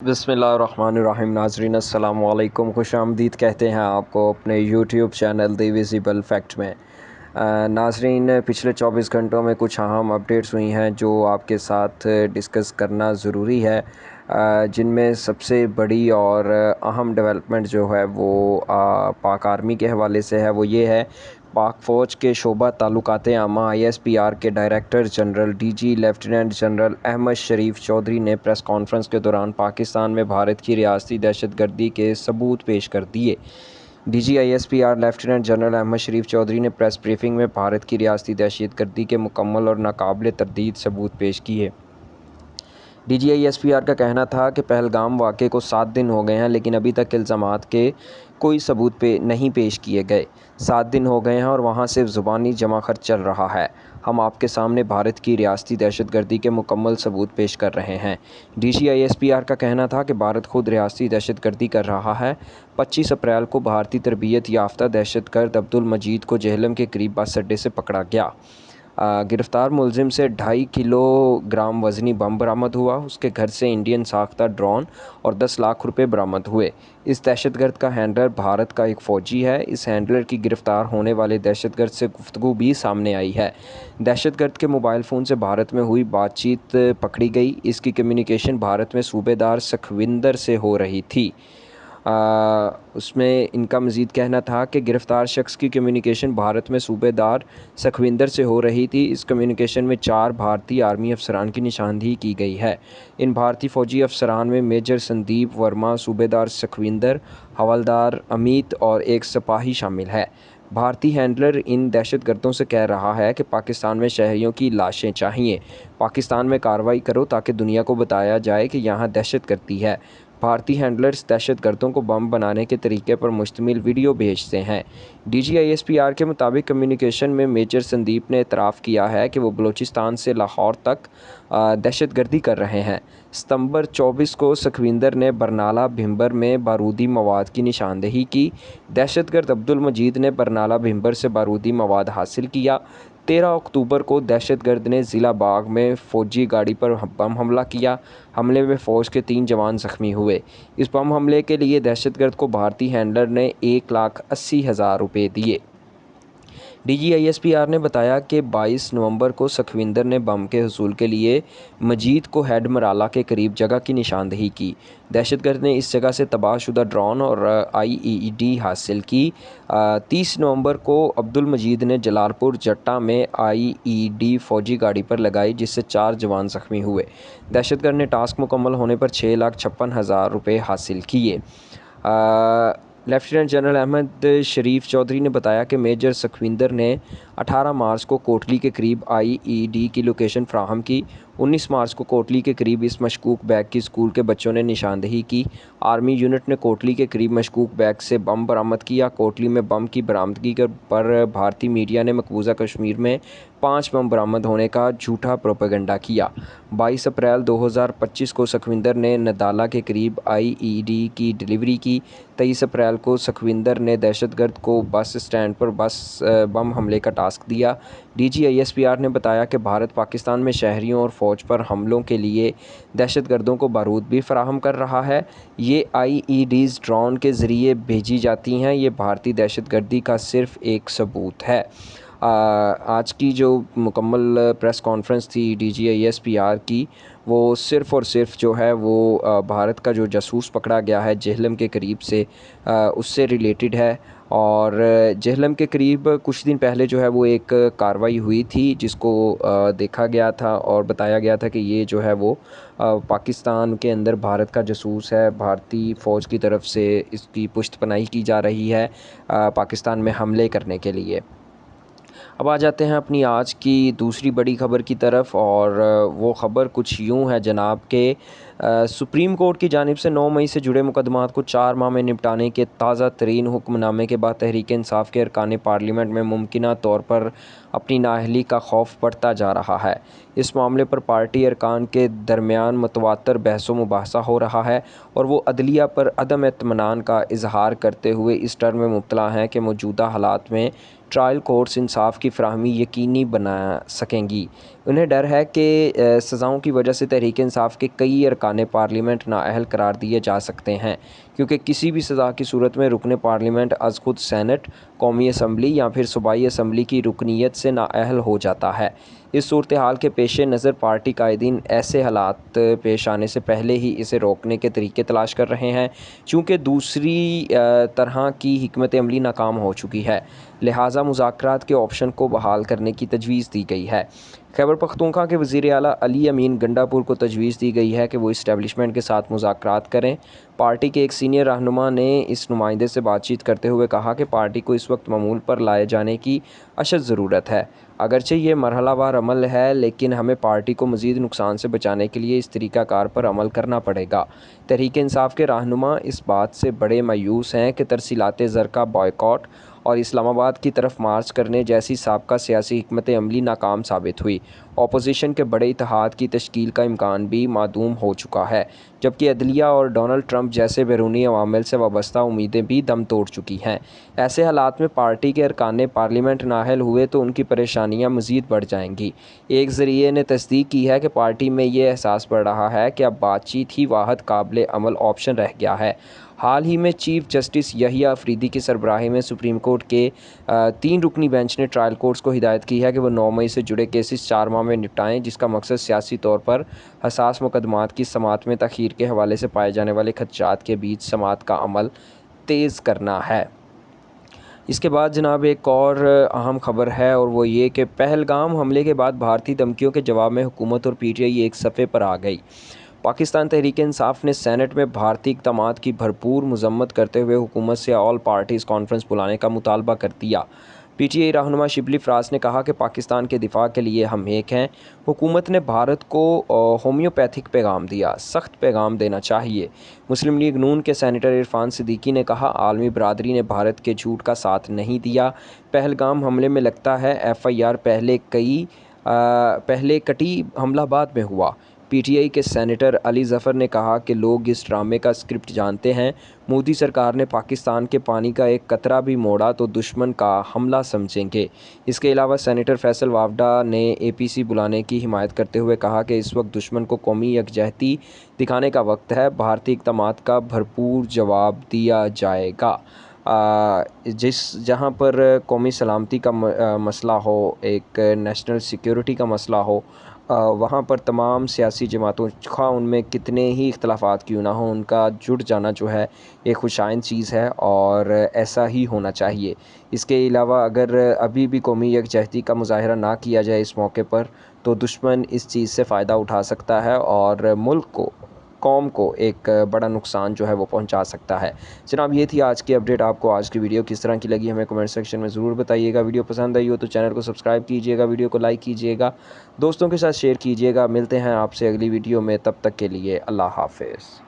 بسم اللہ الرحمن الرحیم۔ ناظرین السلام علیکم، خوش آمدید کہتے ہیں آپ کو اپنے یوٹیوب چینل دی ویزیبل فیکٹ میں۔ ناظرین، پچھلے 24 گھنٹوں میں کچھ اہم اپڈیٹس ہوئی ہیں جو آپ کے ساتھ ڈسکس کرنا ضروری ہے، جن میں سب سے بڑی اور اہم ڈیولپمنٹ جو ہے وہ پاک آرمی کے حوالے سے ہے۔ وہ یہ ہے، پاک فوج کے شعبہ تعلقات عامہ ISPR کے director general DG lieutenant general Ahmed Sharif Chaudhry نے پریس کانفرنس کے دوران پاکستان میں بھارت کی ریاستی دہشت گردی کے ثبوت پیش کر دیے۔ DG ISPR lieutenant general Ahmed Sharif Chaudhry نے پریس بریفنگ میں بھارت کی ریاستی دہشت گردی کے مکمل اور ناقابل تردید ثبوت پیش کیے۔ DG ISPR کا کہنا تھا کہ پہلگام واقعے کو 7 دن ہو گئے ہیں، لیکن ابھی تک الزامات کے کوئی ثبوت نہیں پیش کیے گئے۔ 7 دن ہو گئے ہیں اور وہاں صرف زبانی جمع خرچ چل رہا ہے۔ ہم آپ کے سامنے بھارت کی ریاستی دہشت گردی کے مکمل ثبوت پیش کر رہے ہیں۔ DG ISPR کا کہنا تھا کہ بھارت خود ریاستی دہشت گردی کر رہا ہے۔ 25 اپریل کو بھارتی تربیت یافتہ دہشت گرد عبدالمجید کو جہلم کے قریب بس اڈے سے پکڑا گیا۔ گرفتار ملزم سے 2.5 کلو گرام وزنی بم برآمد ہوا۔ اس کے گھر سے انڈین ساختہ ڈرون اور 10 لاکھ روپے برآمد ہوئے۔ اس دہشت گرد کا ہینڈلر بھارت کا ایک فوجی ہے۔ اس ہینڈلر کی گرفتار ہونے والے دہشت گرد سے گفتگو بھی سامنے آئی ہے۔ دہشت گرد کے موبائل فون سے بھارت میں ہوئی بات چیت پکڑی گئی۔ اس کی کمیونیکیشن بھارت میں صوبے دار سکھویندر سے ہو رہی تھی۔ اس میں ان کا مزید کہنا تھا کہ گرفتار شخص کی کمیونیکیشن بھارت میں صوبے دار سکھویندر سے ہو رہی تھی۔ اس کمیونیکیشن میں 4 بھارتی آرمی افسران کی نشاندہی کی گئی ہے۔ ان بھارتی فوجی افسران میں میجر سندیپ ورما، صوبے دار سکھویندر، حوالدار امیت اور ایک سپاہی شامل ہے۔ بھارتی ہینڈلر ان دہشت گردوں سے کہہ رہا ہے کہ پاکستان میں شہریوں کی لاشیں چاہیے، پاکستان میں کارروائی کرو تاکہ دنیا کو بتایا جائے کہ یہاں دہشت گردی ہے۔ بھارتی ہینڈلرز دہشت گردوں کو بم بنانے کے طریقے پر مشتمل ویڈیو بھیجتے ہیں۔ DG ISPR کے مطابق کمیونیکیشن میں میجر سندیپ نے اعتراف کیا ہے کہ وہ بلوچستان سے لاہور تک دہشت گردی کر رہے ہیں۔ ستمبر 24 کو سکھویندر نے برنالہ بھمبر میں بارودی مواد کی نشاندہی کی۔ دہشت گرد عبدالمجید نے برنالہ بھمبر سے بارودی مواد حاصل کیا۔ 13 اکتوبر کو دہشت گرد نے ضلع باغ میں فوجی گاڑی پر بم حملہ کیا۔ حملے میں فوج کے 3 جوان زخمی ہوئے۔ اس بم حملے کے لیے دہشت گرد کو بھارتی ہینڈلر نے 1,80,000 روپے دیے۔ DG ISPR نے بتایا کہ 22 نومبر کو سکھویندر نے بم کے حصول کے لیے مجید کو ہیڈ مرالہ کے قریب جگہ کی نشاندہی کی۔ دہشت گرد نے اس جگہ سے تباہ شدہ ڈرون اور IED حاصل کی۔ 30 نومبر کو عبدالمجید نے جلال پور جٹا میں IED فوجی گاڑی پر لگائی، جس سے 4 جوان زخمی ہوئے۔ دہشت گرد نے ٹاسک مکمل ہونے پر 6,56,000 روپے حاصل کیے۔ لیفٹیننٹ جنرل احمد شریف چودھری نے بتایا کہ میجر سکھویندر نے 18 مارچ کو کوٹلی کے قریب IED کی لوکیشن فراہم کی۔ 19 مارچ کو کوٹلی کے قریب اس مشکوک بیگ کی اسکول کے بچوں نے نشاندہی کی۔ آرمی یونٹ نے کوٹلی کے قریب مشکوک بیگ سے بم برآمد کیا۔ کوٹلی میں بم کی برآمدگی پر بھارتی میڈیا نے مقبوضہ کشمیر میں 5 بم برآمد ہونے کا جھوٹا پروپیگنڈا کیا۔ 22 اپریل 2025 کو سکھویندر نے ندالہ کے قریب IED کی ڈلیوری کی۔ 23 اپریل کو سکھویندر نے دہشت گرد کو بس اسٹینڈ پر بم حملے کا ٹاسک دیا۔ DG ISPR نے بتایا کہ بھارت پاکستان میں شہریوں اور فوج پر حملوں کے لیے دہشت گردوں کو بارود بھی فراہم کر رہا ہے۔ یہ IEDs ڈرون کے ذریعے بھیجی جاتی ہیں۔ یہ بھارتی دہشت گردی کا صرف ایک ثبوت ہے۔ آج کی جو مکمل پریس کانفرنس تھی DG ISPR کی، وہ صرف اور صرف جو ہے وہ بھارت کا جو جاسوس پکڑا گیا ہے جہلم کے قریب سے، اس سے ریلیٹڈ ہے۔ اور جہلم کے قریب کچھ دن پہلے جو ہے وہ ایک کارروائی ہوئی تھی، جس کو دیکھا گیا تھا اور بتایا گیا تھا کہ یہ جو ہے وہ پاکستان کے اندر بھارت کا جاسوس ہے۔ بھارتی فوج کی طرف سے اس کی پشت پناہی کی جا رہی ہے پاکستان میں حملے کرنے کے لیے۔ اب آ جاتے ہیں اپنی آج کی دوسری بڑی خبر کی طرف، اور وہ خبر کچھ یوں ہے جناب کہ سپریم کورٹ کی جانب سے 9 مئی سے جڑے مقدمات کو 4 ماہ میں نپٹانے کے تازہ ترین حکم نامے کے بعد تحریک انصاف کے ارکان پارلیمنٹ میں ممکنہ طور پر اپنی نااہلی کا خوف بڑھتا جا رہا ہے۔ اس معاملے پر پارٹی ارکان کے درمیان متواتر بحث و مباحثہ ہو رہا ہے، اور وہ عدلیہ پر عدم اطمینان کا اظہار کرتے ہوئے اس ڈر میں مبتلا ہیں کہ موجودہ حالات میں ٹرائل کورٹس انصاف کی فراہمی یقینی بنا سکیں گی۔ انہیں ڈر ہے کہ سزاؤں کی وجہ سے تحریک انصاف کے کئی ارکان ارکان پارلیمنٹ نااہل قرار دیے جا سکتے ہیں، کیونکہ کسی بھی سزا کی صورت میں رکن پارلیمنٹ از خود سینٹ، قومی اسمبلی یا پھر صوبائی اسمبلی کی رکنیت سے نااہل ہو جاتا ہے۔ اس صورتحال کے پیش نظر پارٹی قائدین ایسے حالات پیش آنے سے پہلے ہی اسے روکنے کے طریقے تلاش کر رہے ہیں، چونکہ دوسری طرح کی حکمت عملی ناکام ہو چکی ہے، لہٰذا مذاکرات کے آپشن کو بحال کرنے کی تجویز دی گئی ہے۔ خیبر پختونخوا کے وزیر اعلیٰ علی امین گنڈا پور کو تجویز دی گئی ہے کہ وہ اسٹیبلشمنٹ کے ساتھ مذاکرات کریں۔ پارٹی کے ایک سینئر رہنما نے اس نمائندے سے بات چیت کرتے ہوئے کہا کہ پارٹی کو اس وقت معمول پر لائے جانے کی اشد ضرورت ہے۔ اگرچہ یہ مرحلہ وار عمل ہے، لیکن ہمیں پارٹی کو مزید نقصان سے بچانے کے لیے اس طریقہ کار پر عمل کرنا پڑے گا۔ تحریک انصاف کے رہنما اس بات سے بڑے مایوس ہیں کہ ترسیلات زر کا بائیکاٹ اور اسلام آباد کی طرف مارچ کرنے جیسی سابقہ سیاسی حکمت عملی ناکام ثابت ہوئی۔ اپوزیشن کے بڑے اتحاد کی تشکیل کا امکان بھی معدوم ہو چکا ہے، جبکہ عدلیہ اور ڈونلڈ ٹرمپ جیسے بیرونی عوامل سے وابستہ امیدیں بھی دم توڑ چکی ہیں۔ ایسے حالات میں پارٹی کے ارکان پارلیمنٹ نااہل ہوئے تو ان کی پریشانیاں مزید بڑھ جائیں گی۔ ایک ذریعے نے تصدیق کی ہے کہ پارٹی میں یہ احساس بڑھ رہا ہے کہ اب بات چیت ہی واحد قابل عمل آپشن رہ گیا ہے۔ حال ہی میں چیف جسٹس یحییٰ افریدی کی سربراہی میں سپریم کورٹ کے 3 رکنی بینچ نے ٹرائل کورٹس کو ہدایت کی ہے کہ وہ 9 مئی سے جڑے کیسز 4 ماہ میں نپٹائیں، جس کا مقصد سیاسی طور پر حساس مقدمات کی سماعت میں تاخیر کے حوالے سے پائے جانے والے خدشات کے بیچ سماعت کا عمل تیز کرنا ہے۔ اس کے بعد جناب ایک اور اہم خبر ہے، اور وہ یہ کہ پہلگام حملے کے بعد بھارتی دھمکیوں کے جواب میں حکومت اور پی ٹی آئی ایک صفحے پر آ گئی۔ پاکستان تحریک انصاف نے سینٹ میں بھارتی اقدامات کی بھرپور مذمت کرتے ہوئے حکومت سے آل پارٹیز کانفرنس بلانے کا مطالبہ کر دیا۔ پی ٹی آئی رہنما شبلی فراز نے کہا کہ پاکستان کے دفاع کے لیے ہم ایک ہیں۔ حکومت نے بھارت کو ہومیوپیتھک پیغام دیا، سخت پیغام دینا چاہیے۔ مسلم لیگ نون کے سینیٹر عرفان صدیقی نے کہا، عالمی برادری نے بھارت کے جھوٹ کا ساتھ نہیں دیا۔ پہلگام حملے میں لگتا ہے ایف آئی آر پہلے کٹی، حملہ بعد میں ہوا۔ پی ٹی آئی کے سینیٹر علی ظفر نے کہا کہ لوگ اس ڈرامے کا اسکرپٹ جانتے ہیں۔ مودی سرکار نے پاکستان کے پانی کا ایک قطرہ بھی موڑا تو دشمن کا حملہ سمجھیں گے۔ اس کے علاوہ سینیٹر فیصل وافڈا نے اے پی سی بلانے کی حمایت کرتے ہوئے کہا کہ اس وقت دشمن کو قومی یکجہتی دکھانے کا وقت ہے، بھارتی اقدامات کا بھرپور جواب دیا جائے گا۔ جہاں پر قومی سلامتی کا مسئلہ ہو، ایک نیشنل سیکیورٹی کا مسئلہ ہو، وہاں پر تمام سیاسی جماعتوں، خواہ ان میں کتنے ہی اختلافات کیوں نہ ہوں، ان کا جڑ جانا جو ہے ایک خوشائند چیز ہے، اور ایسا ہی ہونا چاہیے۔ اس کے علاوہ اگر ابھی بھی قومی یکجہتی کا مظاہرہ نہ کیا جائے اس موقع پر، تو دشمن اس چیز سے فائدہ اٹھا سکتا ہے اور ملک کو، قوم کو ایک بڑا نقصان جو ہے وہ پہنچا سکتا ہے۔ جناب یہ تھی آج کی اپڈیٹ۔ آپ کو آج کی ویڈیو کس طرح کی لگی ہمیں کمنٹ سیکشن میں ضرور بتائیے گا۔ ویڈیو پسند آئی ہو تو چینل کو سبسکرائب کیجیے گا، ویڈیو کو لائک کیجیے گا، دوستوں کے ساتھ شیئر کیجیے گا۔ ملتے ہیں آپ سے اگلی ویڈیو میں، تب تک کے لیے اللہ حافظ۔